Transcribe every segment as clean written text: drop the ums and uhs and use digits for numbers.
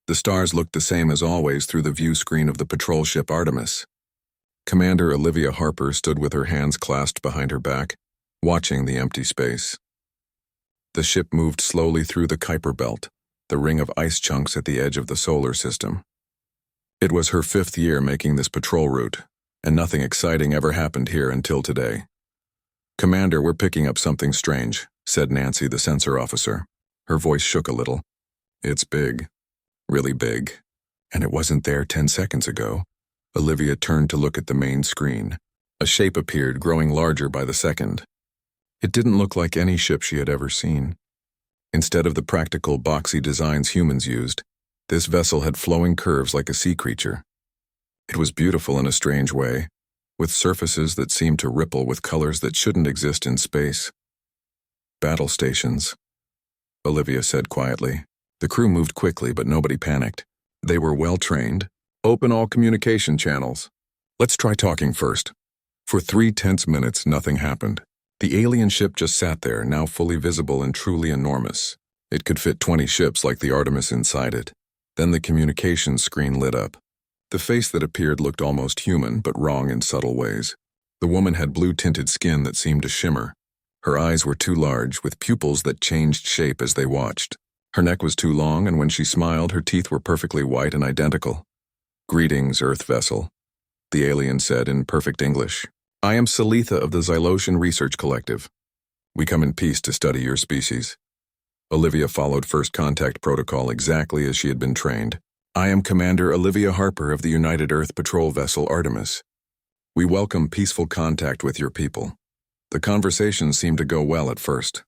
The stars looked the same as always through the view screen of the patrol ship Artemis. Commander Olivia Harper stood with her hands clasped behind her back, watching the empty space. The ship moved slowly through the Kuiper Belt, the ring of ice chunks at the edge of the solar system. It was her 5th year making this patrol route, and nothing exciting ever happened here until today. "Commander, we're picking up something strange," said Nancy, the sensor officer. Her voice shook a little. "It's big. Really big. And it wasn't there 10 seconds ago." Olivia turned to look at the main screen. A shape appeared, growing larger by the second. It didn't look like any ship she had ever seen. Instead of the practical, boxy designs humans used, this vessel had flowing curves like a sea creature. It was beautiful in a strange way, with surfaces that seemed to ripple with colors that shouldn't exist in space. "Battle stations," Olivia said quietly. The crew moved quickly, but nobody panicked. They were well-trained. "Open all communication channels. Let's try talking first." For 3 tense minutes, nothing happened. The alien ship just sat there, now fully visible and truly enormous. It could fit 20 ships like the Artemis inside it. Then the communications screen lit up. The face that appeared looked almost human, but wrong in subtle ways. The woman had blue-tinted skin that seemed to shimmer. Her eyes were too large, with pupils that changed shape as they watched. Her neck was too long, and when she smiled, her teeth were perfectly white and identical. "Greetings, Earth vessel," the alien said in perfect English. "I am Salitha of the Xylosian Research Collective. We come in peace to study your species." Olivia followed first contact protocol exactly as she had been trained. "I am Commander Olivia Harper of the United Earth Patrol vessel Artemis. We welcome peaceful contact with your people." The conversation seemed to go well at first.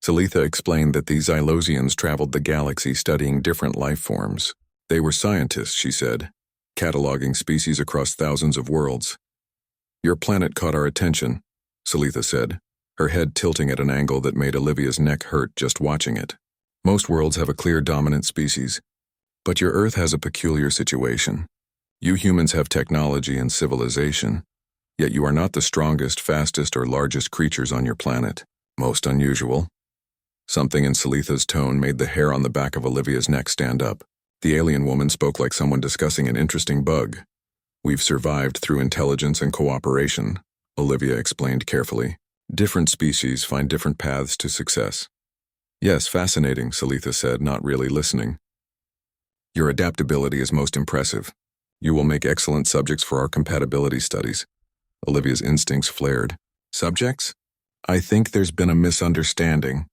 Salitha explained that the Xylosians traveled the galaxy studying different life forms. They were scientists, she said, cataloging species across thousands of worlds. "Your planet caught our attention," Salitha said, her head tilting at an angle that made Olivia's neck hurt just watching it. "Most worlds have a clear dominant species, but your Earth has a peculiar situation. You humans have technology and civilization, yet you are not the strongest, fastest, or largest creatures on your planet. Most unusual." Something in Salitha's tone made the hair on the back of Olivia's neck stand up. The alien woman spoke like someone discussing an interesting bug. "We've survived through intelligence and cooperation," Olivia explained carefully. "Different species find different paths to success." "Yes, fascinating," Salitha said, not really listening. "Your adaptability is most impressive. You will make excellent subjects for our compatibility studies." Olivia's instincts flared. "Subjects? I think there's been a misunderstanding.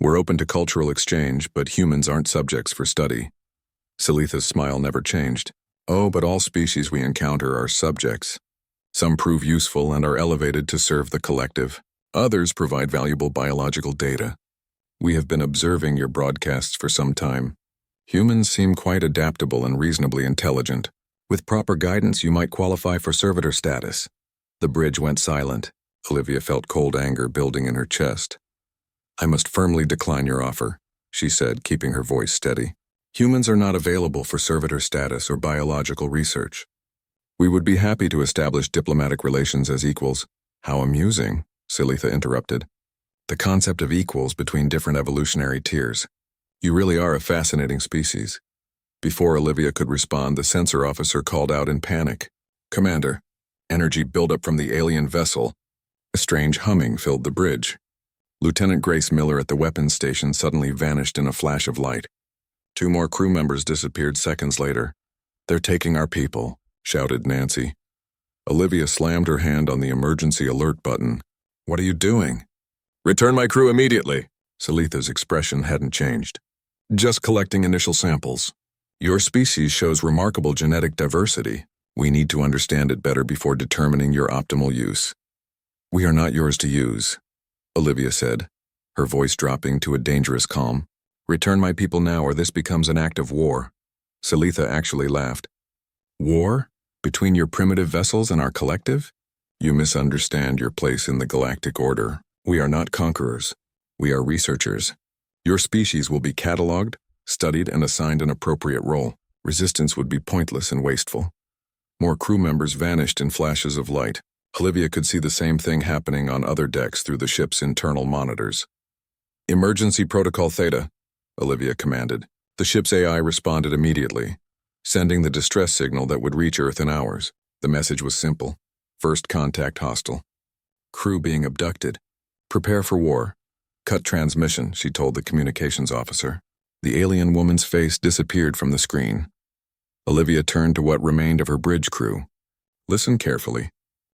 We're open to cultural exchange, but humans aren't subjects for study." Salitha's smile never changed. "Oh, but all species we encounter are subjects. Some prove useful and are elevated to serve the collective. Others provide valuable biological data. We have been observing your broadcasts for some time. Humans seem quite adaptable and reasonably intelligent. With proper guidance, you might qualify for servitor status." The bridge went silent. Olivia felt cold anger building in her chest. "I must firmly decline your offer," she said, keeping her voice steady. "Humans are not available for servitor status or biological research. We would be happy to establish diplomatic relations as equals." "How amusing," Salitha interrupted. "The concept of equals between different evolutionary tiers. You really are a fascinating species." Before Olivia could respond, the sensor officer called out in panic. "Commander, energy buildup from the alien vessel." A strange humming filled the bridge. Lieutenant Grace Miller at the weapons station suddenly vanished in a flash of light. 2 more crew members disappeared seconds later. "They're taking our people," shouted Nancy. Olivia slammed her hand on the emergency alert button. "What are you doing?" "Return my crew immediately." Salitha's expression hadn't changed. "Just collecting initial samples. Your species shows remarkable genetic diversity. We need to understand it better before determining your optimal use." "We are not yours to use," Olivia said, her voice dropping to a dangerous calm. "Return my people now or this becomes an act of war." Salitha actually laughed. "War? Between your primitive vessels and our collective? You misunderstand your place in the galactic order. We are not conquerors. We are researchers. Your species will be catalogued, studied, and assigned an appropriate role. Resistance would be pointless and wasteful." More crew members vanished in flashes of light. Olivia could see the same thing happening on other decks through the ship's internal monitors. "Emergency Protocol Theta," Olivia commanded. The ship's AI responded immediately, sending the distress signal that would reach Earth in hours. The message was simple. First contact hostile. Crew being abducted. Prepare for war. Cut transmission, she told the communications officer. The alien woman's face disappeared from the screen. Olivia turned to what remained of her bridge crew. Listen carefully.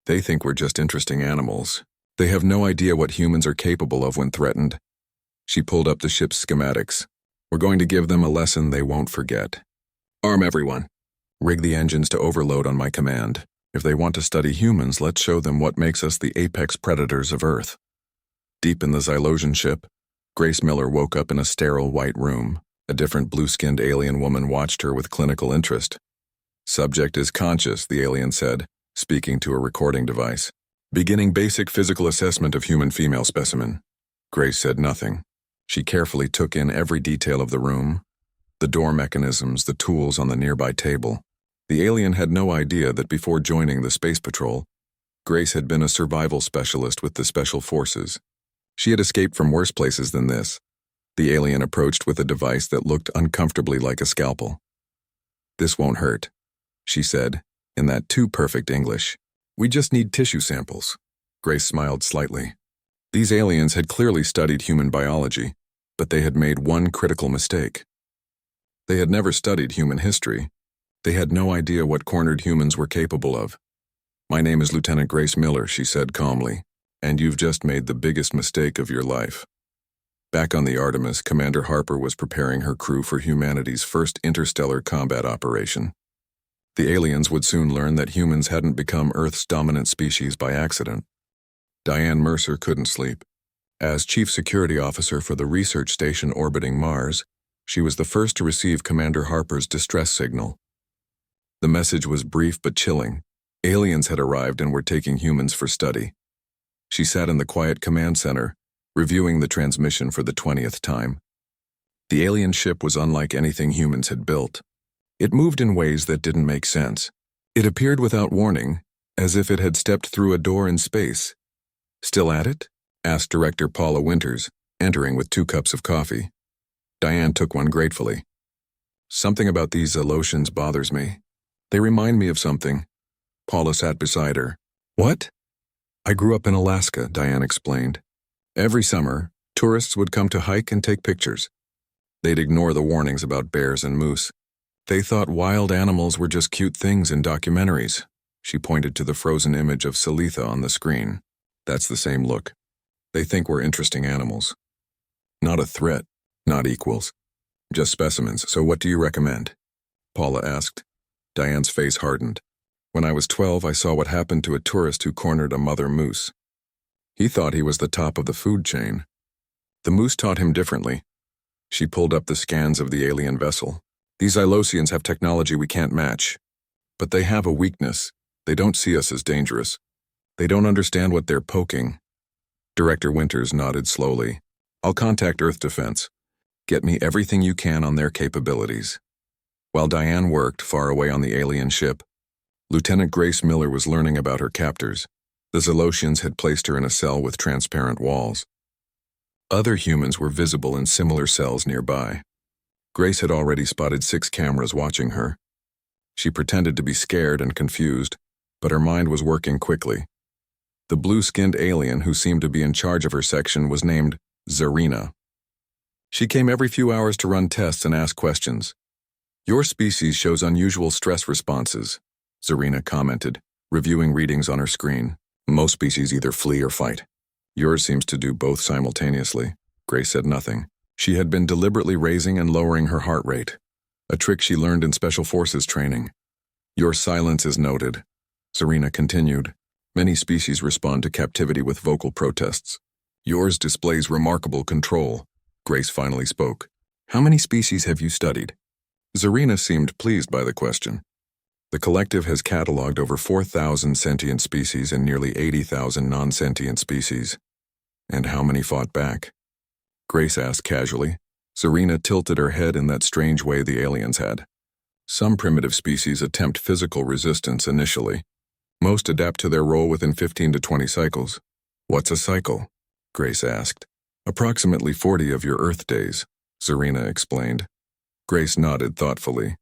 They think we're just interesting animals. They have no idea what humans are capable of when threatened. She pulled up the ship's schematics. We're going to give them a lesson they won't forget. Arm everyone. Rig the engines to overload on my command. If they want to study humans, let's show them what makes us the apex predators of Earth. Deep in the Xylosian ship, Grace Miller woke up in a sterile white room. A different blue-skinned alien woman watched her with clinical interest. Subject is conscious, the alien said, speaking to a recording device. Beginning basic physical assessment of human female specimen. Grace said nothing. She carefully took in every detail of the room, the door mechanisms, the tools on the nearby table. The alien had no idea that before joining the Space Patrol, Grace had been a survival specialist with the Special Forces. She had escaped from worse places than this. The alien approached with a device that looked uncomfortably like a scalpel. This won't hurt, she said, in that too perfect English. We just need tissue samples. Grace smiled slightly. These aliens had clearly studied human biology, but they had made one critical mistake. They had never studied human history. They had no idea what cornered humans were capable of. My name is Lieutenant Grace Miller, she said calmly, and you've just made the biggest mistake of your life. Back on the Artemis, Commander Harper was preparing her crew for humanity's first interstellar combat operation. The aliens would soon learn that humans hadn't become Earth's dominant species by accident. Diane Mercer couldn't sleep. As Chief Security Officer for the research station orbiting Mars, she was the first to receive Commander Harper's distress signal. The message was brief but chilling. Aliens had arrived and were taking humans for study. She sat in the quiet command center, reviewing the transmission for the 20th time. The alien ship was unlike anything humans had built. It moved in ways that didn't make sense. It appeared without warning, as if it had stepped through a door in space. Still at it? Asked Director Paula Winters, entering with 2 cups of coffee. Diane took one gratefully. Something about these Xylosians bothers me. They remind me of something. Paula sat beside her. What? I grew up in Alaska, Diane explained. Every summer, tourists would come to hike and take pictures. They'd ignore the warnings about bears and moose. They thought wild animals were just cute things in documentaries. She pointed to the frozen image of Salitha on the screen. That's the same look. They think we're interesting animals. Not a threat, not equals. Just specimens, so what do you recommend? Paula asked. Diane's face hardened. When I was 12, I saw what happened to a tourist who cornered a mother moose. He thought he was the top of the food chain. The moose taught him differently. She pulled up the scans of the alien vessel. These Xylosians have technology we can't match. But they have a weakness. They don't see us as dangerous. They don't understand what they're poking. Director Winters nodded slowly. I'll contact Earth Defense. Get me everything you can on their capabilities. While Diane worked far away on the alien ship, Lieutenant Grace Miller was learning about her captors. The Xylosians had placed her in a cell with transparent walls. Other humans were visible in similar cells nearby. Grace had already spotted 6 cameras watching her. She pretended to be scared and confused, but her mind was working quickly. The blue-skinned alien who seemed to be in charge of her section was named Zarina. She came every few hours to run tests and ask questions. Your species shows unusual stress responses, Zarina commented, reviewing readings on her screen. Most species either flee or fight. Yours seems to do both simultaneously. Grace said nothing. She had been deliberately raising and lowering her heart rate, a trick she learned in Special Forces training. Your silence is noted, Zarina continued. Many species respond to captivity with vocal protests. Yours displays remarkable control. Grace finally spoke. How many species have you studied? Zarina seemed pleased by the question. The collective has cataloged over 4,000 sentient species and nearly 80,000 non-sentient species. And how many fought back? Grace asked casually. Zarina tilted her head in that strange way the aliens had. Some primitive species attempt physical resistance initially. Most adapt to their role within 15 to 20 cycles. What's a cycle? Grace asked. Approximately 40 of your Earth days, Zarina explained. Grace nodded thoughtfully.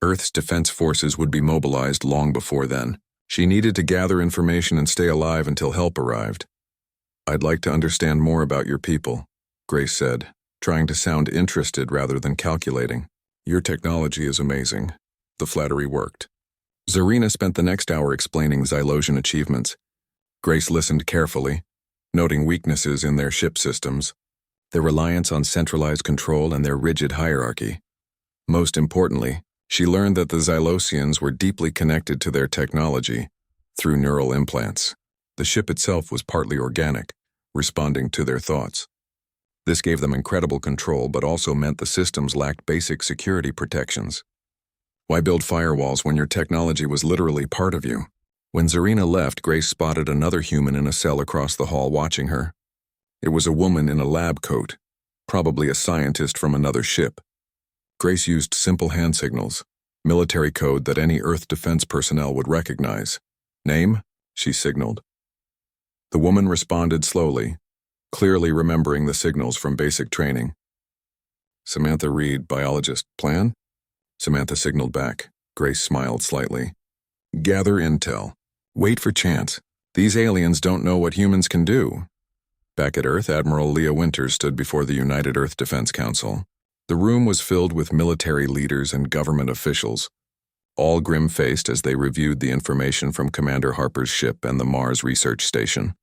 Earth's defense forces would be mobilized long before then. She needed to gather information and stay alive until help arrived. I'd like to understand more about your people, Grace said, trying to sound interested rather than calculating. Your technology is amazing. The flattery worked. Zarina spent the next hour explaining Xylosian achievements. Grace listened carefully, noting weaknesses in their ship systems, their reliance on centralized control and their rigid hierarchy. Most importantly, she learned that the Xylosians were deeply connected to their technology through neural implants. The ship itself was partly organic, responding to their thoughts. This gave them incredible control, but also meant the systems lacked basic security protections. Why build firewalls when your technology was literally part of you? When Zarina left, Grace spotted another human in a cell across the hall watching her. It was a woman in a lab coat, probably a scientist from another ship. Grace used simple hand signals, military code that any Earth defense personnel would recognize. Name? She signaled. The woman responded slowly, clearly remembering the signals from basic training. Samantha Reed, biologist. Plan? Samantha signaled back. Grace smiled slightly. Gather intel. Wait for chance. These aliens don't know what humans can do. Back at Earth, Admiral Leah Winters stood before the United Earth Defense Council. The room was filled with military leaders and government officials, all grim-faced as they reviewed the information from Commander Harper's ship and the Mars Research Station.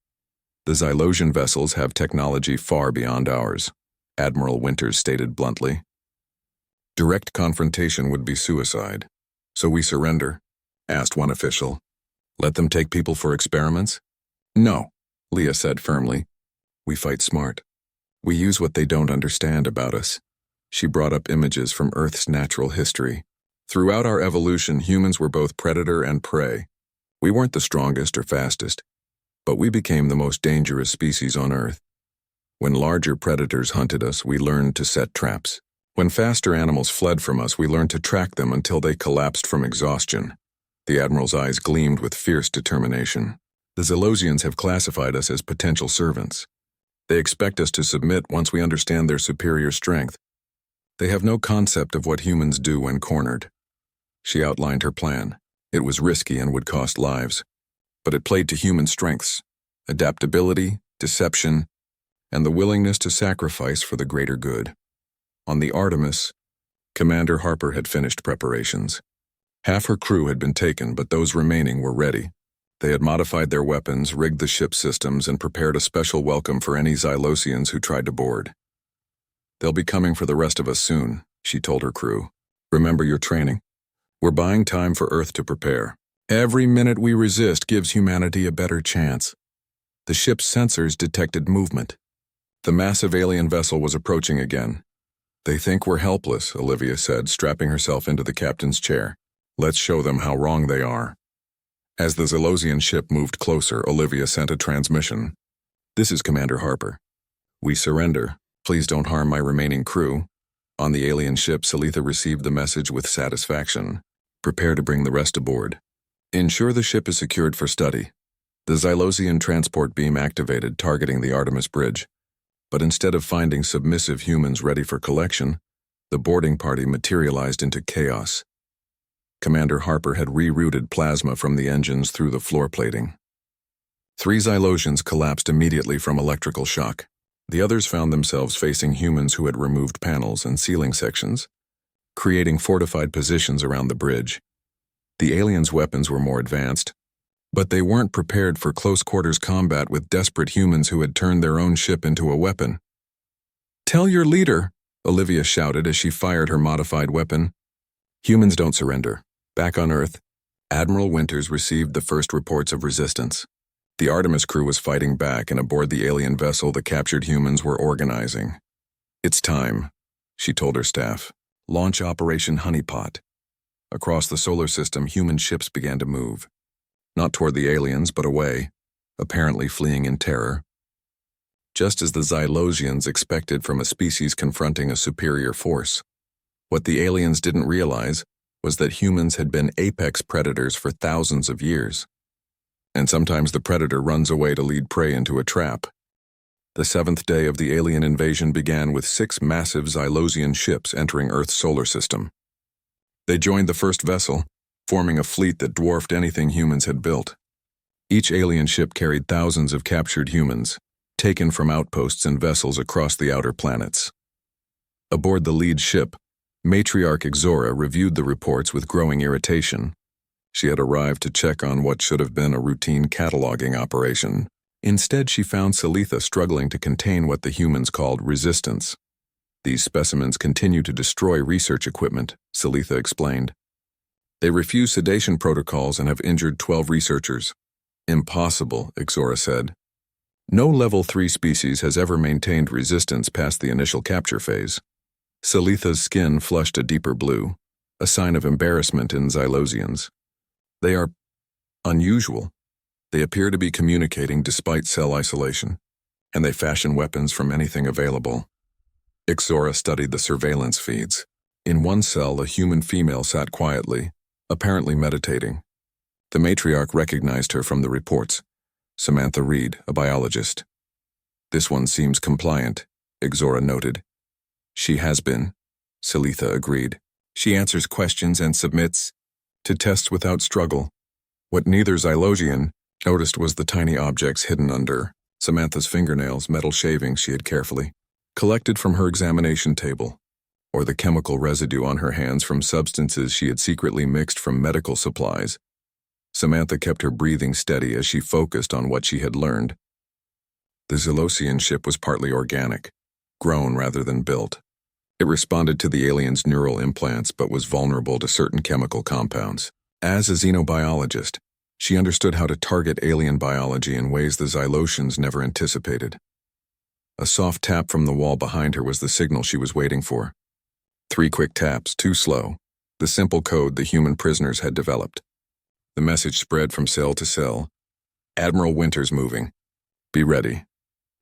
The Xylosian vessels have technology far beyond ours, Admiral Winters stated bluntly. Direct confrontation would be suicide. So we surrender? Asked one official. Let them take people for experiments? No, Leah said firmly. We fight smart. We use what they don't understand about us. She brought up images from Earth's natural history. Throughout our evolution, humans were both predator and prey. We weren't the strongest or fastest, but we became the most dangerous species on Earth. When larger predators hunted us, we learned to set traps. When faster animals fled from us, we learned to track them until they collapsed from exhaustion. The Admiral's eyes gleamed with fierce determination. The Xylosians have classified us as potential servants. They expect us to submit once we understand their superior strength. They have no concept of what humans do when cornered. She outlined her plan. It was risky and would cost lives, but it played to human strengths, adaptability, deception, and the willingness to sacrifice for the greater good. On the Artemis, Commander Harper had finished preparations. Half her crew had been taken, but those remaining were ready. They had modified their weapons, rigged the ship systems, and prepared a special welcome for any Xylosians who tried to board. They'll be coming for the rest of us soon, she told her crew. Remember your training. We're buying time for Earth to prepare. Every minute we resist gives humanity a better chance. The ship's sensors detected movement. The massive alien vessel was approaching again. They think we're helpless, Olivia said, strapping herself into the captain's chair. Let's show them how wrong they are. As the Xylosian ship moved closer, Olivia sent a transmission. This is Commander Harper. We surrender. Please don't harm my remaining crew. On the alien ship, Salitha received the message with satisfaction. Prepare to bring the rest aboard. Ensure the ship is secured for study. The Xylosian transport beam activated, targeting the Artemis bridge. But instead of finding submissive humans ready for collection, the boarding party materialized into chaos. Commander Harper had rerouted plasma from the engines through the floor plating. 3 Xylosians collapsed immediately from electrical shock. The others found themselves facing humans who had removed panels and ceiling sections, creating fortified positions around the bridge. The aliens' weapons were more advanced, but they weren't prepared for close-quarters combat with desperate humans who had turned their own ship into a weapon. Tell your leader, Olivia shouted as she fired her modified weapon. Humans don't surrender. Back on Earth, Admiral Winters received the first reports of resistance. The Artemis crew was fighting back, and aboard the alien vessel, the captured humans were organizing. It's time, she told her staff. Launch Operation Honeypot. Across the solar system, human ships began to move. Not toward the aliens, but away, apparently fleeing in terror. Just as the Xylosians expected from a species confronting a superior force. What the aliens didn't realize was that humans had been apex predators for thousands of years. And sometimes the predator runs away to lead prey into a trap. The seventh day of the alien invasion began with 6 massive Xylosian ships entering Earth's solar system. They joined the first vessel, forming a fleet that dwarfed anything humans had built. Each alien ship carried thousands of captured humans, taken from outposts and vessels across the outer planets. Aboard the lead ship, Matriarch Ixora reviewed the reports with growing irritation. She had arrived to check on what should have been a routine cataloging operation. Instead, she found Salitha struggling to contain what the humans called resistance. These specimens continue to destroy research equipment, Salitha explained. They refuse sedation protocols and have injured 12 researchers. Impossible, Ixora said. No level 3 species has ever maintained resistance past the initial capture phase. Salitha's skin flushed a deeper blue, a sign of embarrassment in Xylosians. They are unusual. They appear to be communicating despite cell isolation, and they fashion weapons from anything available. Ixora studied the surveillance feeds. In one cell, a human female sat quietly, apparently meditating. The matriarch recognized her from the reports. Samantha Reed, a biologist. This one seems compliant, Ixora noted. She has been, Salitha agreed. She answers questions and submits to tests without struggle. What neither Xylosian noticed was the tiny objects hidden under Samantha's fingernails, metal shavings she had carefully collected from her examination table, or the chemical residue on her hands from substances she had secretly mixed from medical supplies. Samantha kept her breathing steady as she focused on what she had learned. The Xylosian ship was partly organic, grown rather than built. It responded to the aliens' neural implants but was vulnerable to certain chemical compounds. As a xenobiologist, she understood how to target alien biology in ways the Xylosians never anticipated. A soft tap from the wall behind her was the signal she was waiting for. 3 quick taps, too slow, the simple code the human prisoners had developed. The message spread from cell to cell. Admiral Winters moving. Be ready.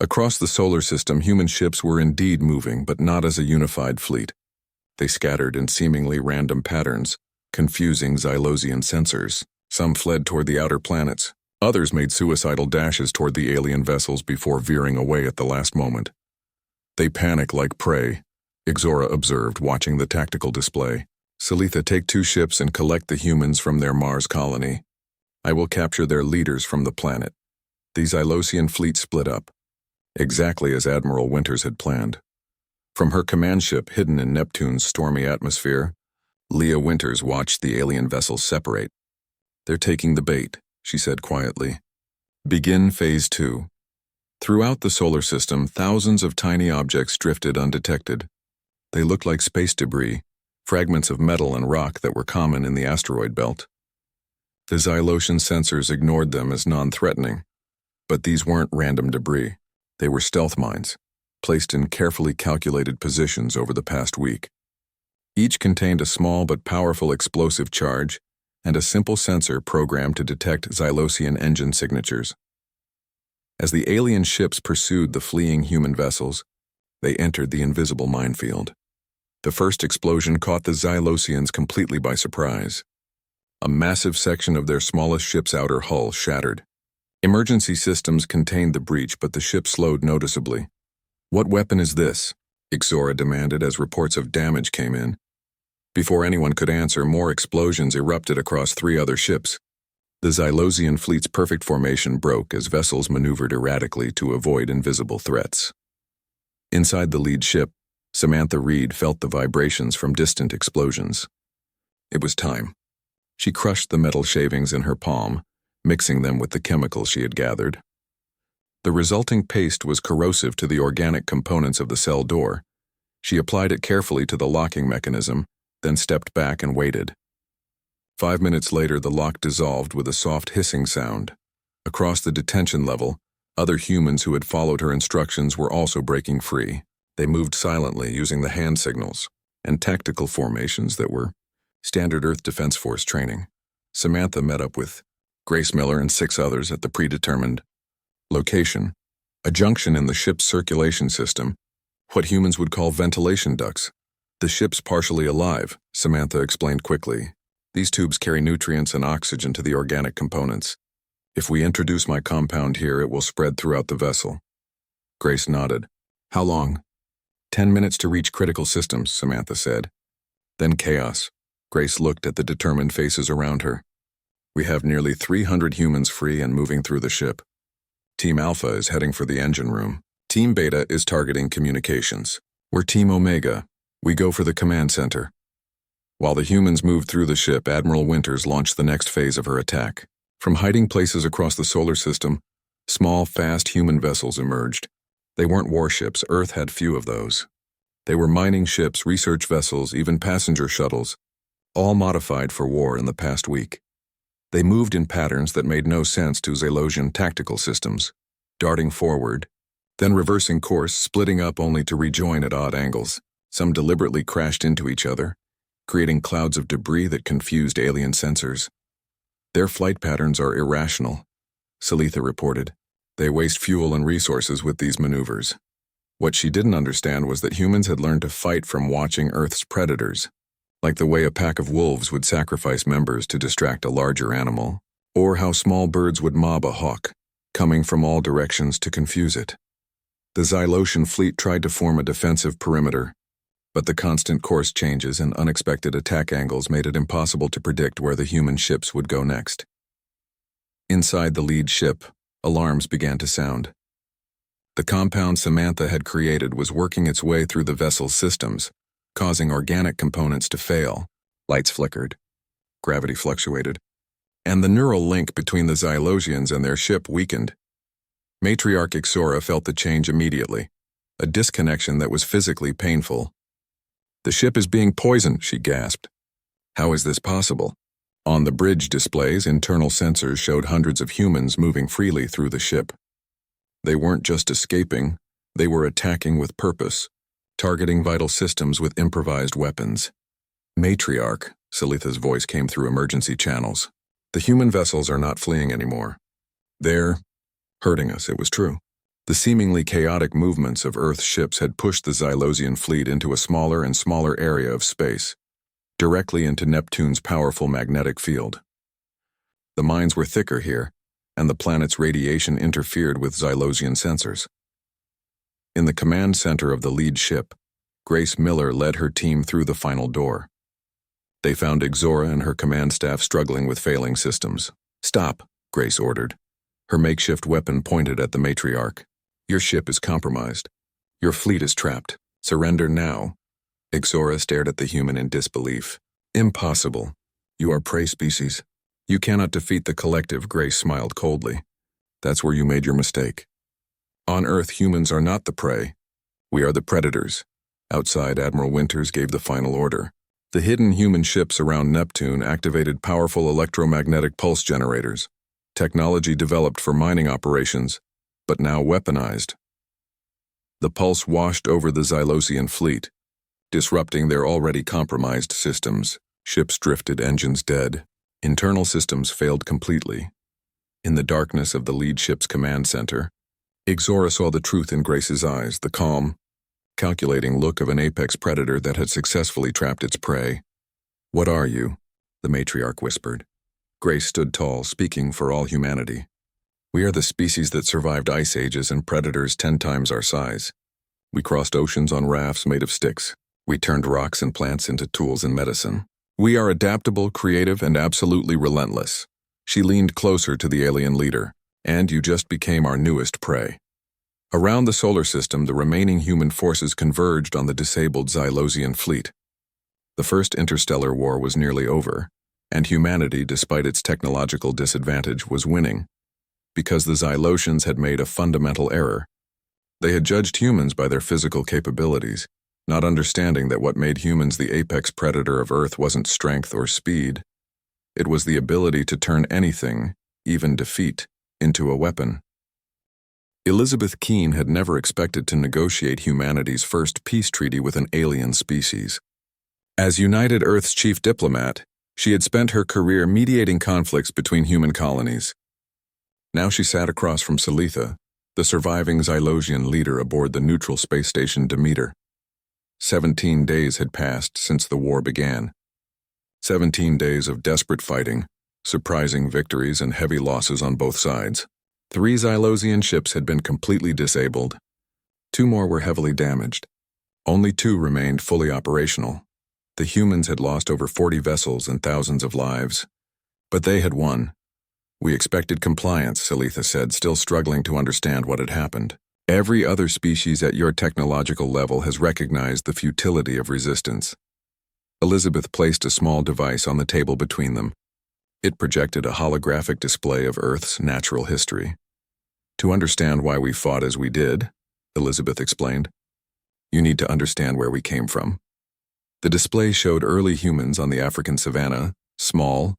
Across the solar system, human ships were indeed moving, but not as a unified fleet. They scattered in seemingly random patterns, confusing Xylosian sensors. Some fled toward the outer planets. Others made suicidal dashes toward the alien vessels before veering away at the last moment. They panic like prey, Ixora observed, watching the tactical display. Salitha, take 2 ships and collect the humans from their Mars colony. I will capture their leaders from the planet. The Xylosian fleet split up, exactly as Admiral Winters had planned. From her command ship hidden in Neptune's stormy atmosphere, Leah Winters watched the alien vessels separate. They're taking the bait, she said quietly. Begin Phase 2. Throughout the solar system, thousands of tiny objects drifted undetected. They looked like space debris, fragments of metal and rock that were common in the asteroid belt. The Xylosian sensors ignored them as non-threatening, but these weren't random debris. They were stealth mines, placed in carefully calculated positions over the past week. Each contained a small but powerful explosive charge and a simple sensor programmed to detect Xylosian engine signatures. As the alien ships pursued the fleeing human vessels, they entered the invisible minefield. The first explosion caught the Xylosians completely by surprise. A massive section of their smallest ship's outer hull shattered. Emergency systems contained the breach, but the ship slowed noticeably. What weapon is this? Ixora demanded as reports of damage came in. Before anyone could answer, more explosions erupted across 3 other ships. The Xylosian fleet's perfect formation broke as vessels maneuvered erratically to avoid invisible threats. Inside the lead ship, Samantha Reed felt the vibrations from distant explosions. It was time. She crushed the metal shavings in her palm, mixing them with the chemicals she had gathered. The resulting paste was corrosive to the organic components of the cell door. She applied it carefully to the locking mechanism, then stepped back and waited. 5 minutes later, the lock dissolved with a soft hissing sound. Across the detention level, other humans who had followed her instructions were also breaking free. They moved silently, using the hand signals and tactical formations that were standard Earth Defense Force training. Samantha met up with Grace Miller and 6 others at the predetermined location, a junction in the ship's circulation system, what humans would call ventilation ducts. The ship's partially alive, Samantha explained quickly. These tubes carry nutrients and oxygen to the organic components. If we introduce my compound here, it will spread throughout the vessel. Grace nodded. How long? 10 minutes to reach critical systems, Samantha said. Then chaos. Grace looked at the determined faces around her. We have nearly 300 humans free and moving through the ship. Team Alpha is heading for the engine room. Team Beta is targeting communications. We're Team Omega. We go for the command center. While the humans moved through the ship, Admiral Winters launched the next phase of her attack. From hiding places across the solar system, small, fast human vessels emerged. They weren't warships. Earth had few of those. They were mining ships, research vessels, even passenger shuttles, all modified for war in the past week. They moved in patterns that made no sense to Zalosian tactical systems, darting forward, then reversing course, splitting up only to rejoin at odd angles. Some deliberately crashed into each other, creating clouds of debris that confused alien sensors. Their flight patterns are irrational, Salitha reported. They waste fuel and resources with these maneuvers. What she didn't understand was that humans had learned to fight from watching Earth's predators, like the way a pack of wolves would sacrifice members to distract a larger animal, or how small birds would mob a hawk, coming from all directions to confuse it. The Zylosian fleet tried to form a defensive perimeter, but the constant course changes and unexpected attack angles made it impossible to predict where the human ships would go next. Inside the lead ship, alarms began to sound. The compound Samantha had created was working its way through the vessel's systems, causing organic components to fail. Lights flickered, gravity fluctuated, and the neural link between the Zylosians and their ship weakened. Matriarch Ixora felt the change immediately, a disconnection that was physically painful. The ship is being poisoned, she gasped. How is this possible? On the bridge displays, internal sensors showed hundreds of humans moving freely through the ship. They weren't just escaping, they were attacking with purpose, targeting vital systems with improvised weapons. Matriarch, Salitha's voice came through emergency channels. The human vessels are not fleeing anymore. They're hurting us, it was true. The seemingly chaotic movements of Earth's ships had pushed the Zylosian fleet into a smaller and smaller area of space, directly into Neptune's powerful magnetic field. The mines were thicker here, and the planet's radiation interfered with Zylosian sensors. In the command center of the lead ship, Grace Miller led her team through the final door. They found Ixora and her command staff struggling with failing systems. Stop, Grace ordered. Her makeshift weapon pointed at the matriarch. Your ship is compromised. Your fleet is trapped. Surrender now. Ixora stared at the human in disbelief. Impossible. You are prey species. You cannot defeat the collective, Grace smiled coldly. That's where you made your mistake. On Earth, humans are not the prey. We are the predators. Outside, Admiral Winters gave the final order. The hidden human ships around Neptune activated powerful electromagnetic pulse generators, technology developed for mining operations, but now weaponized. The pulse washed over the Zylosian fleet, disrupting their already compromised systems. Ships drifted, engines dead. Internal systems failed completely. In the darkness of the lead ship's command center, Ixora saw the truth in Grace's eyes, the calm, calculating look of an apex predator that had successfully trapped its prey. What are you? The matriarch whispered. Grace stood tall, speaking for all humanity. We are the species that survived ice ages and predators 10 times our size. We crossed oceans on rafts made of sticks. We turned rocks and plants into tools and medicine. We are adaptable, creative, and absolutely relentless. She leaned closer to the alien leader. And you just became our newest prey. Around the solar system, the remaining human forces converged on the disabled Zylosian fleet. The first interstellar war was nearly over, and humanity, despite its technological disadvantage, was winning, because the Zylosians had made a fundamental error. They had judged humans by their physical capabilities, not understanding that what made humans the apex predator of Earth wasn't strength or speed. It was the ability to turn anything, even defeat, into a weapon. Elizabeth Keene had never expected to negotiate humanity's first peace treaty with an alien species. As United Earth's chief diplomat, she had spent her career mediating conflicts between human colonies. Now she sat across from Salitha, the surviving Zylosian leader aboard the neutral space station Demeter. 17 days had passed since the war began. 17 days of desperate fighting, surprising victories and heavy losses on both sides. 3 Zylosian ships had been completely disabled, 2 more were heavily damaged. Only 2 remained fully operational. The humans had lost over 40 vessels and thousands of lives. But they had won. We expected compliance, Salitha said, still struggling to understand what had happened. Every other species at your technological level has recognized the futility of resistance. Elizabeth placed a small device on the table between them. It projected a holographic display of Earth's natural history. To understand why we fought as we did, Elizabeth explained, you need to understand where we came from. The display showed early humans on the African savanna, small,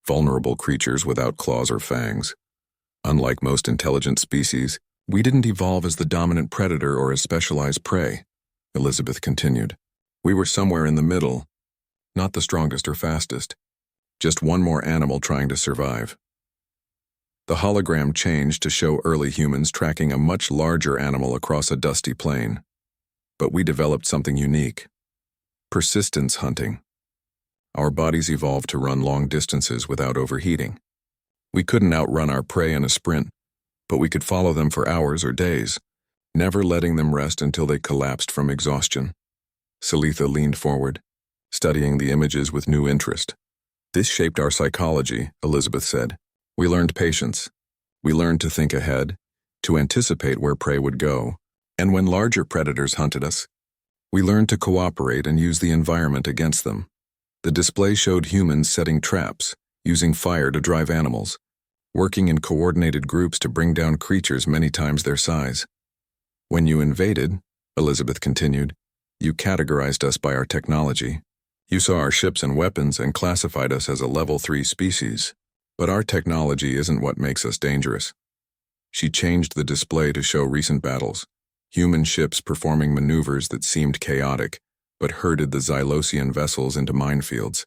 vulnerable creatures without claws or fangs. Unlike most intelligent species, we didn't evolve as the dominant predator or as specialized prey, Elizabeth continued. We were somewhere in the middle, not the strongest or fastest, just one more animal trying to survive. The hologram changed to show early humans tracking a much larger animal across a dusty plain. But we developed something unique. Persistence hunting. Our bodies evolved to run long distances without overheating. We couldn't outrun our prey in a sprint, but we could follow them for hours or days, never letting them rest until they collapsed from exhaustion. Salitha leaned forward, studying the images with new interest. This shaped our psychology, Elizabeth said. We learned patience. We learned to think ahead, to anticipate where prey would go, and when larger predators hunted us, we learned to cooperate and use the environment against them. The display showed humans setting traps, using fire to drive animals, working in coordinated groups to bring down creatures many times their size. When you invaded, Elizabeth continued, you categorized us by our technology. You saw our ships and weapons and classified us as a level 3 species. But our technology isn't what makes us dangerous. She changed the display to show recent battles, human ships performing maneuvers that seemed chaotic, but herded the Xylosian vessels into minefields.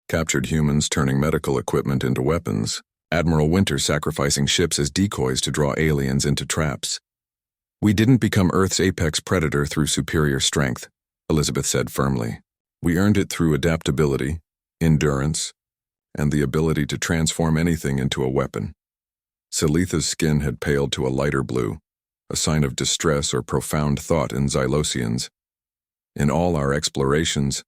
Captured humans turning medical equipment into weapons, Admiral Winter sacrificing ships as decoys to draw aliens into traps. We didn't become Earth's apex predator through superior strength, Elizabeth said firmly. We earned it through adaptability, endurance, and the ability to transform anything into a weapon. Salitha's skin had paled to a lighter blue, a sign of distress or profound thought in Xylosians. In all our explorations,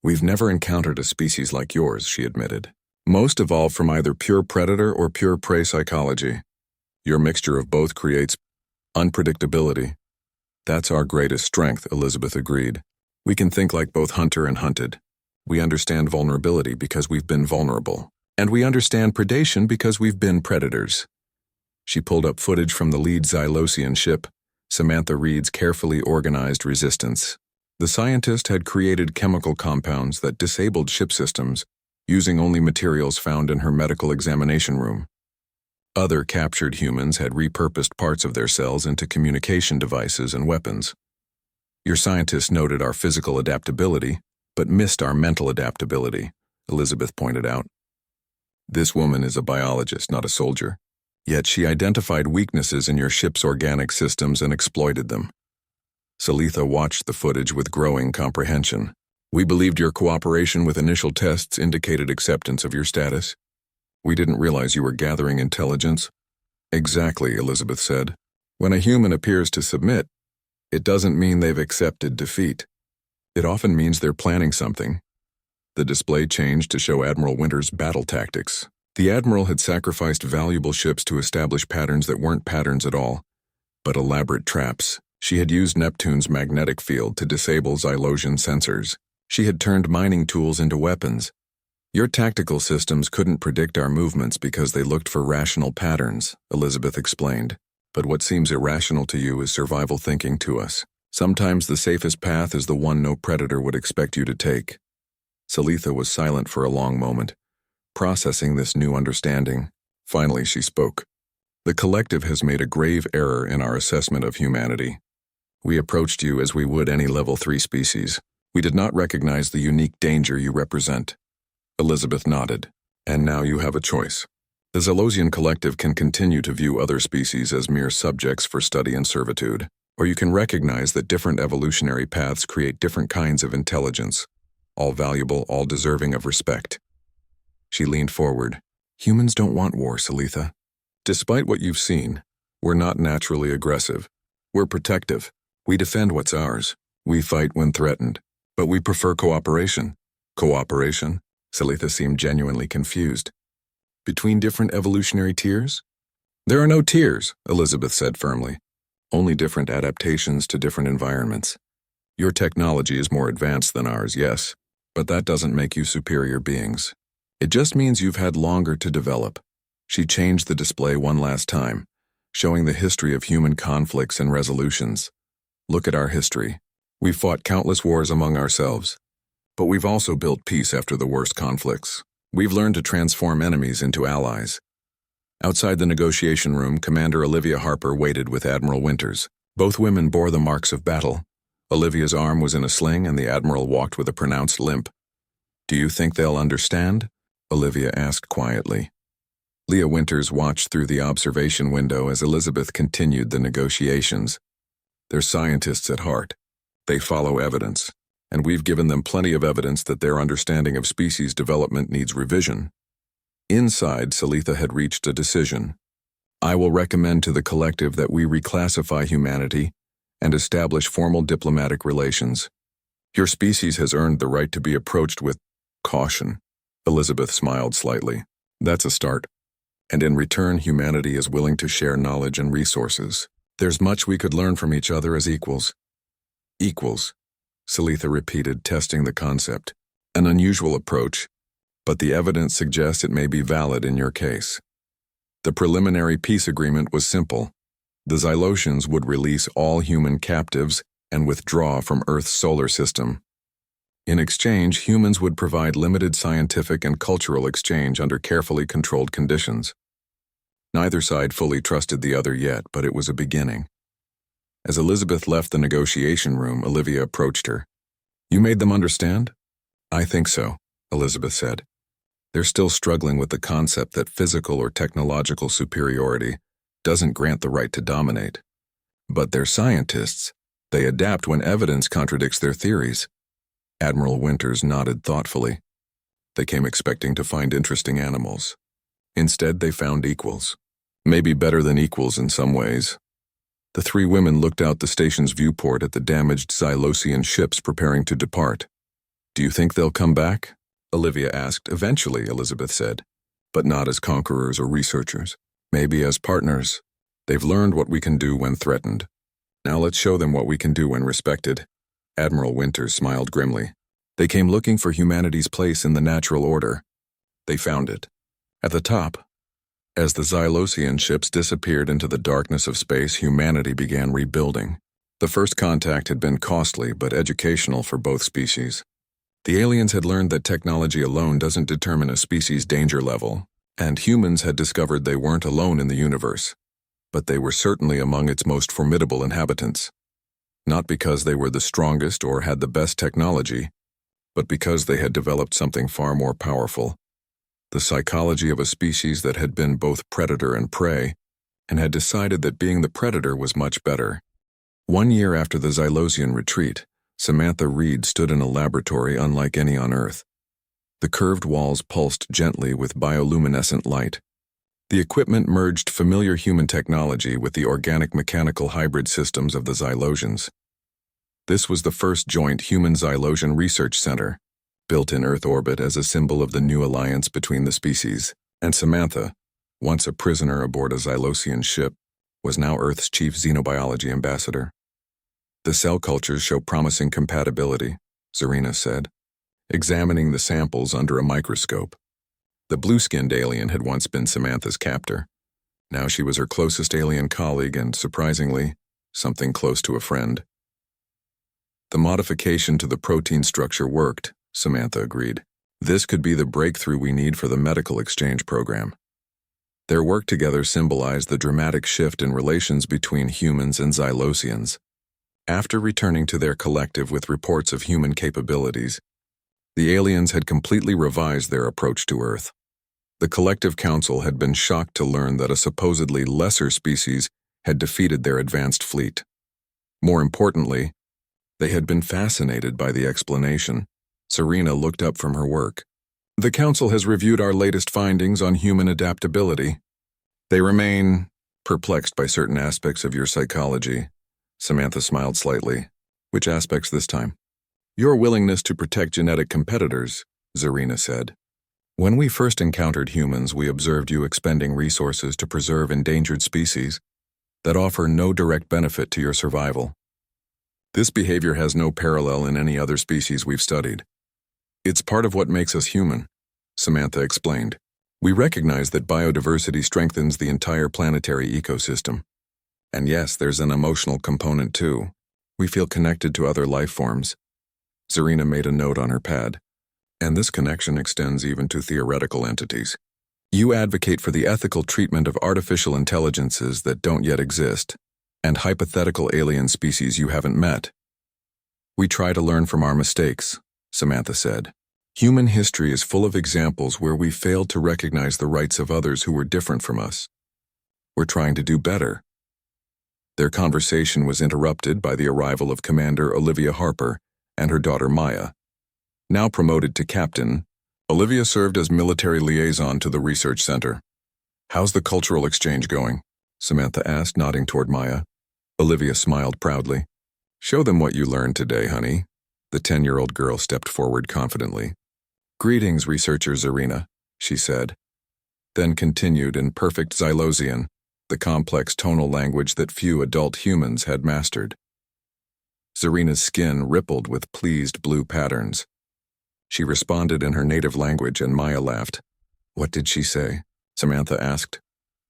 we've never encountered a species like yours, she admitted. Most evolved from either pure predator or pure prey psychology. Your mixture of both creates unpredictability. That's our greatest strength, Elizabeth agreed. We can think like both hunter and hunted. We understand vulnerability because we've been vulnerable. And we understand predation because we've been predators. She pulled up footage from the lead Xylosian ship, Samantha Reed's carefully organized resistance. The scientist had created chemical compounds that disabled ship systems, using only materials found in her medical examination room. Other captured humans had repurposed parts of their cells into communication devices and weapons. Your scientists noted our physical adaptability, but missed our mental adaptability, Elizabeth pointed out. This woman is a biologist, not a soldier. Yet she identified weaknesses in your ship's organic systems and exploited them. Salitha watched the footage with growing comprehension. We believed your cooperation with initial tests indicated acceptance of your status. We didn't realize you were gathering intelligence. Exactly, Elizabeth said. When a human appears to submit, it doesn't mean they've accepted defeat. It often means they're planning something. The display changed to show Admiral Winter's battle tactics. The Admiral had sacrificed valuable ships to establish patterns that weren't patterns at all, but elaborate traps. She had used Neptune's magnetic field to disable Xylosian sensors. She had turned mining tools into weapons. Your tactical systems couldn't predict our movements because they looked for rational patterns, Elizabeth explained. But what seems irrational to you is survival thinking to us. Sometimes the safest path is the one no predator would expect you to take. Salitha was silent for a long moment, processing this new understanding. Finally, she spoke. The collective has made a grave error in our assessment of humanity. We approached you as we would any level 3 species. We did not recognize the unique danger you represent. Elizabeth nodded. And now you have a choice. The Xylosian collective can continue to view other species as mere subjects for study and servitude, or you can recognize that different evolutionary paths create different kinds of intelligence, all valuable, all deserving of respect. She leaned forward. Humans don't want war, Salitha. Despite what you've seen, we're not naturally aggressive. We're protective. We defend what's ours. We fight when threatened. But we prefer cooperation. Cooperation? Salitha seemed genuinely confused. Between different evolutionary tiers? There are no tiers, Elizabeth said firmly. Only different adaptations to different environments. Your technology is more advanced than ours, yes, but that doesn't make you superior beings. It just means you've had longer to develop. She changed the display one last time, showing the history of human conflicts and resolutions. Look at our history. We've fought countless wars among ourselves, but we've also built peace after the worst conflicts. We've learned to transform enemies into allies. Outside the negotiation room, Commander Olivia Harper waited with Admiral Winters. Both women bore the marks of battle. Olivia's arm was in a sling and the Admiral walked with a pronounced limp. Do you think they'll understand? Olivia asked quietly. Leah Winters watched through the observation window as Elizabeth continued the negotiations. They're scientists at heart. They follow evidence, and we've given them plenty of evidence that their understanding of species development needs revision. Inside, Salitha had reached a decision. I will recommend to the collective that we reclassify humanity and establish formal diplomatic relations. Your species has earned the right to be approached with caution. Elizabeth smiled slightly. That's a start. And in return, humanity is willing to share knowledge and resources. There's much we could learn from each other as equals. Equals, Salitha repeated, testing the concept. An unusual approach, but the evidence suggests it may be valid in your case. The preliminary peace agreement was simple. The Xylosians would release all human captives and withdraw from Earth's solar system. In exchange, humans would provide limited scientific and cultural exchange under carefully controlled conditions. Neither side fully trusted the other yet, but it was a beginning. As Elizabeth left the negotiation room, Olivia approached her. You made them understand? I think so, Elizabeth said. They're still struggling with the concept that physical or technological superiority doesn't grant the right to dominate. But they're scientists. They adapt when evidence contradicts their theories. Admiral Winters nodded thoughtfully. They came expecting to find interesting animals. Instead, they found equals. Maybe better than equals in some ways. The three women looked out the station's viewport at the damaged Xylosian ships preparing to depart. Do you think they'll come back? Olivia asked. Eventually, Elizabeth said. But not as conquerors or researchers. Maybe as partners. They've learned what we can do when threatened. Now let's show them what we can do when respected. Admiral Winters smiled grimly. They came looking for humanity's place in the natural order. They found it. At the top. As the Xylosian ships disappeared into the darkness of space, humanity began rebuilding. The first contact had been costly but educational for both species. The aliens had learned that technology alone doesn't determine a species' danger level, and humans had discovered they weren't alone in the universe. But they were certainly among its most formidable inhabitants. Not because they were the strongest or had the best technology, but because they had developed something far more powerful. The psychology of a species that had been both predator and prey, and had decided that being the predator was much better. 1 year after the Xylosian retreat, Samantha Reed stood in a laboratory unlike any on Earth. The curved walls pulsed gently with bioluminescent light. The equipment merged familiar human technology with the organic-mechanical hybrid systems of the Xylosians. This was the first joint human Xylosian research center, built in Earth orbit as a symbol of the new alliance between the species, and Samantha, once a prisoner aboard a Xylosian ship, was now Earth's chief xenobiology ambassador. The cell cultures show promising compatibility, Zarina said, examining the samples under a microscope. The blue-skinned alien had once been Samantha's captor. Now she was her closest alien colleague and, surprisingly, something close to a friend. The modification to the protein structure worked, Samantha agreed. This could be the breakthrough we need for the medical exchange program. Their work together symbolized the dramatic shift in relations between humans and Xylosians. After returning to their collective with reports of human capabilities, the aliens had completely revised their approach to Earth. The collective council had been shocked to learn that a supposedly lesser species had defeated their advanced fleet. More importantly, they had been fascinated by the explanation. Serena looked up from her work. The council has reviewed our latest findings on human adaptability. They remain perplexed by certain aspects of your psychology. Samantha smiled slightly. Which aspects this time? Your willingness to protect genetic competitors, Zarina said. When we first encountered humans, we observed you expending resources to preserve endangered species that offer no direct benefit to your survival. This behavior has no parallel in any other species we've studied. It's part of what makes us human, Samantha explained. We recognize that biodiversity strengthens the entire planetary ecosystem. And yes, there's an emotional component too. We feel connected to other life forms. Zarina made a note on her pad. And this connection extends even to theoretical entities. You advocate for the ethical treatment of artificial intelligences that don't yet exist, and hypothetical alien species you haven't met. We try to learn from our mistakes, Samantha said. Human history is full of examples where we failed to recognize the rights of others who were different from us. We're trying to do better. Their conversation was interrupted by the arrival of Commander Olivia Harper and her daughter Maya. Now promoted to captain, Olivia served as military liaison to the research center. How's the cultural exchange going? Samantha asked, nodding toward Maya. Olivia smiled proudly. Show them what you learned today, honey. The 10-year-old girl stepped forward confidently. Greetings, researcher Zarina, she said. Then continued in perfect Xylosian, the complex tonal language that few adult humans had mastered. Zarina's skin rippled with pleased blue patterns. She responded in her native language and Maya laughed. What did she say? Samantha asked.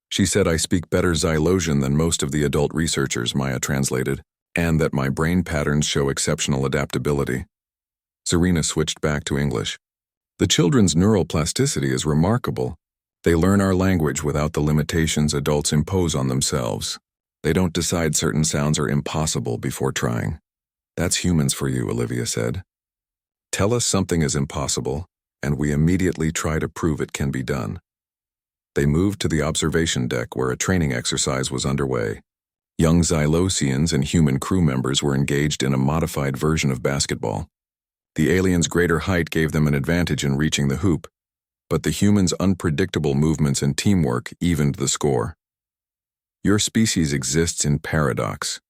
She said I speak better Xylosian than most of the adult researchers, Maya translated, and that my brain patterns show exceptional adaptability. Zarina switched back to English. The children's neural plasticity is remarkable. They learn our language without the limitations adults impose on themselves. They don't decide certain sounds are impossible before trying. That's humans for you, Olivia said. Tell us something is impossible, and we immediately try to prove it can be done. They moved to the observation deck where a training exercise was underway. Young Xylosians and human crew members were engaged in a modified version of basketball. The aliens' greater height gave them an advantage in reaching the hoop, but the humans' unpredictable movements and teamwork evened the score. Your species exists in paradox,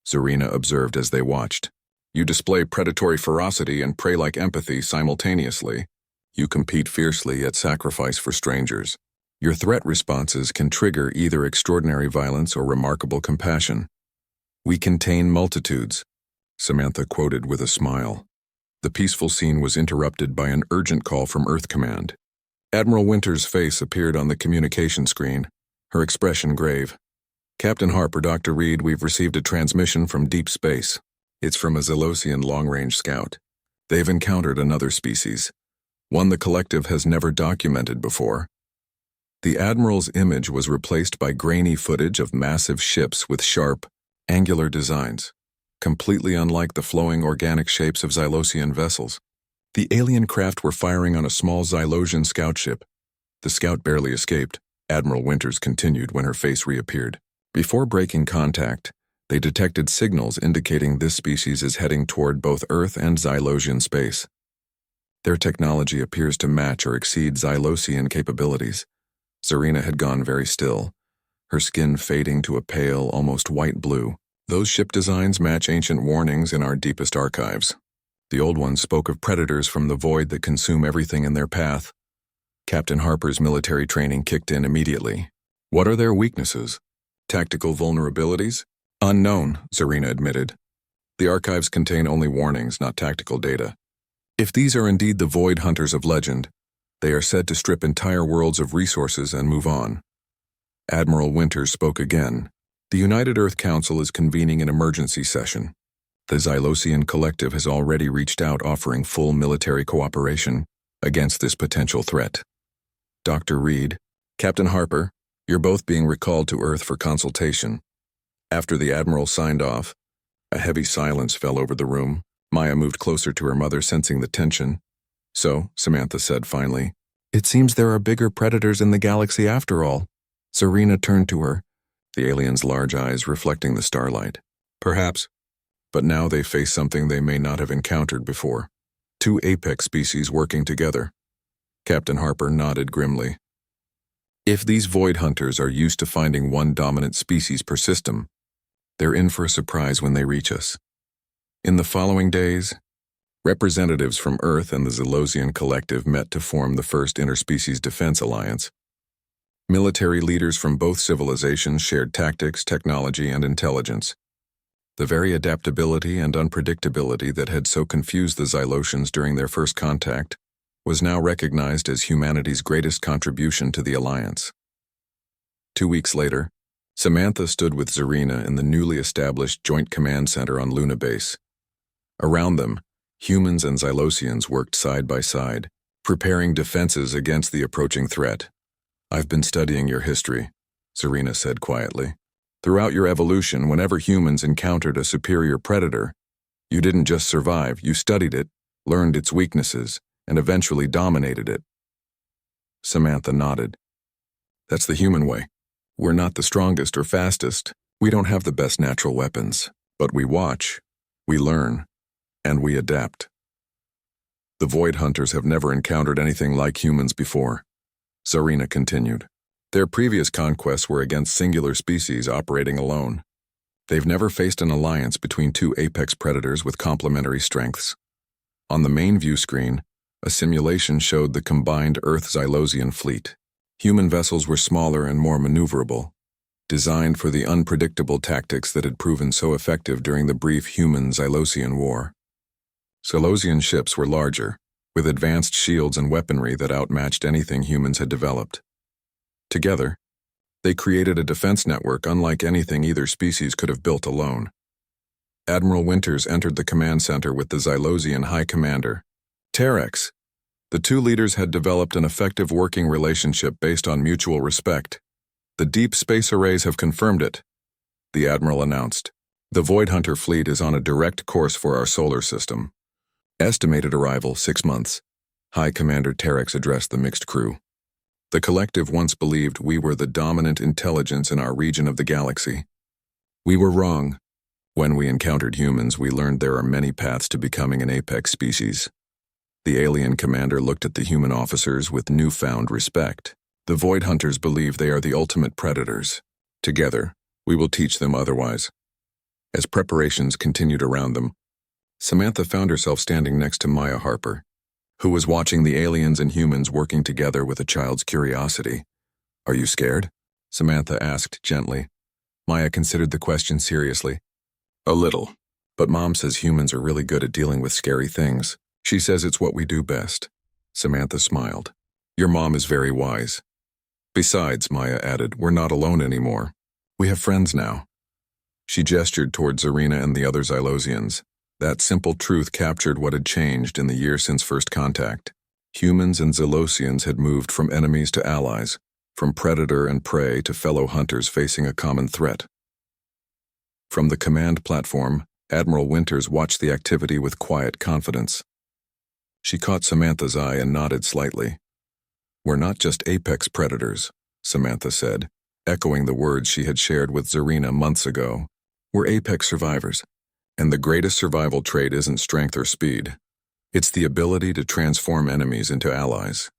Zarina observed as they watched. You display predatory ferocity and prey-like empathy simultaneously. You compete fiercely yet sacrifice for strangers. Your threat responses can trigger either extraordinary violence or remarkable compassion. We contain multitudes, Samantha quoted with a smile. The peaceful scene was interrupted by an urgent call from Earth Command. Admiral Winter's face appeared on the communication screen, her expression grave. Captain Harper, Dr. Reed, we've received a transmission from deep space. It's from a Xylosian long-range scout. They've encountered another species, one the collective has never documented before. The Admiral's image was replaced by grainy footage of massive ships with sharp, angular designs, completely unlike the flowing organic shapes of Xylosian vessels. The alien craft were firing on a small Xylosian scout ship. The scout barely escaped, Admiral Winters continued when her face reappeared. Before breaking contact, they detected signals indicating this species is heading toward both Earth and Xylosian space. Their technology appears to match or exceed Xylosian capabilities. Zarina had gone very still, her skin fading to a pale, almost white blue. Those ship designs match ancient warnings in our deepest archives. The old ones spoke of predators from the void that consume everything in their path. Captain Harper's military training kicked in immediately. What are their weaknesses? Tactical vulnerabilities? Unknown, Zarina admitted. The archives contain only warnings, not tactical data. If these are indeed the void hunters of legend, they are said to strip entire worlds of resources and move on. Admiral Winters spoke again. The United Earth Council is convening an emergency session. The Xylosian collective has already reached out offering full military cooperation against this potential threat. Dr. Reed, Captain Harper, you're both being recalled to Earth for consultation. After the Admiral signed off, a heavy silence fell over the room. Maya moved closer to her mother, sensing the tension. So, Samantha said finally, it seems there are bigger predators in the galaxy after all. Zarina turned to her, the alien's large eyes reflecting the starlight. Perhaps, but now they face something they may not have encountered before. Two apex species working together. Captain Harper nodded grimly. If these void hunters are used to finding one dominant species per system, They're in for a surprise when they reach us. In the following days, representatives from Earth and the Zalosian Collective met to form the first Interspecies Defense Alliance. Military leaders from both civilizations shared tactics, technology, and intelligence. The very adaptability and unpredictability that had so confused the Zylosians during their first contact was now recognized as humanity's greatest contribution to the alliance. 2 weeks later, Samantha stood with Zarina in the newly established Joint Command Center on Luna Base. Around them, humans and Zylosians worked side by side, preparing defenses against the approaching threat. "I've been studying your history," Zarina said quietly. "Throughout your evolution, whenever humans encountered a superior predator, you didn't just survive, you studied it, learned its weaknesses, and eventually dominated it." Samantha nodded. "That's the human way. We're not the strongest or fastest. We don't have the best natural weapons. But we watch, we learn, and we adapt." "The Void Hunters have never encountered anything like humans before," Zarina continued. "Their previous conquests were against singular species operating alone. They've never faced an alliance between two apex predators with complementary strengths." On the main view screen, a simulation showed the combined Earth-Zylosian fleet. Human vessels were smaller and more maneuverable, designed for the unpredictable tactics that had proven so effective during the brief Human-Zylosian War. Zylosian ships were larger, with advanced shields and weaponry that outmatched anything humans had developed. Together, they created a defense network unlike anything either species could have built alone. Admiral Winters entered the command center with the Zylosian High Commander, Terex. The two leaders had developed an effective working relationship based on mutual respect. "The deep space arrays have confirmed it," the Admiral announced. "The Void Hunter fleet is on a direct course for our solar system. Estimated arrival 6 months." High Commander Terex addressed the mixed crew. "The collective once believed we were the dominant intelligence in our region of the galaxy. We were wrong. When we encountered humans, we learned there are many paths to becoming an apex species." The alien commander looked at the human officers with newfound respect. "The Void Hunters believe they are the ultimate predators. Together, we will teach them otherwise." As preparations continued around them, Samantha found herself standing next to Maya Harper, who was watching the aliens and humans working together with a child's curiosity. "Are you scared?" Samantha asked gently. Maya considered the question seriously. "A little, but Mom says humans are really good at dealing with scary things. She says it's what we do best." Samantha smiled. "Your mom is very wise. Besides," Maya added, "we're not alone anymore. We have friends now." She gestured toward Zarina and the other Zylosians. That simple truth captured what had changed in the year since first contact. Humans and Zylosians had moved from enemies to allies, from predator and prey to fellow hunters facing a common threat. From the command platform, Admiral Winters watched the activity with quiet confidence. She caught Samantha's eye and nodded slightly. "We're not just apex predators," Samantha said, echoing the words she had shared with Zarina months ago. "We're apex survivors, and the greatest survival trait isn't strength or speed. It's the ability to transform enemies into allies."